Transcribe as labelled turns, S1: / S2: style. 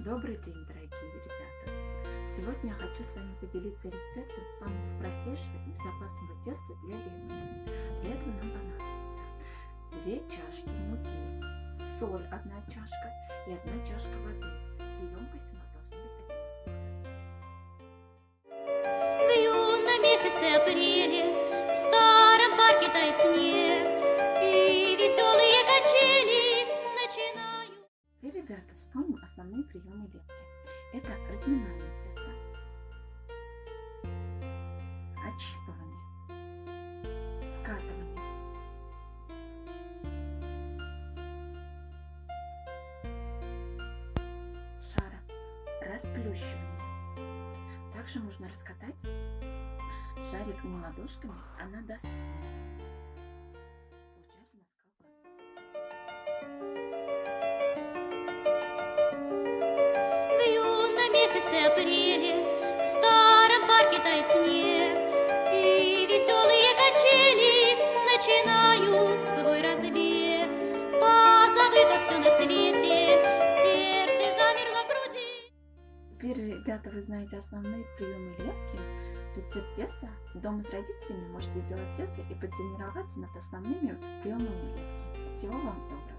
S1: Добрый день, дорогие ребята! Сегодня я хочу с вами поделиться рецептом самого простейшего и безопасного теста для лепки. Для этого нам понадобится 2 чашки муки, соль 1 чашка и 1 чашка воды. Все емкости у нас должны быть одинаковые.
S2: В юном месяце апреле в старом парке тает снег, и веселые качели начинают.
S1: И, ребята, вспомним основные приемы лепки. Это разминание теста, отщипывание, скатывание, шара, расплющивание. Также можно раскатать шарик не ладошками, а на доске. Получается у нас колбаска.
S2: В юном месяце апреле в старом парке тает снег, и веселые качели начинают свой разбег. Позабыто все на свете, сердце замерло в груди.
S1: Теперь, ребята, вы знаете основные приемы лепки, рецепт теста. Дома с родителями можете сделать тесто и потренироваться над основными приемами лепки. Всего вам доброго!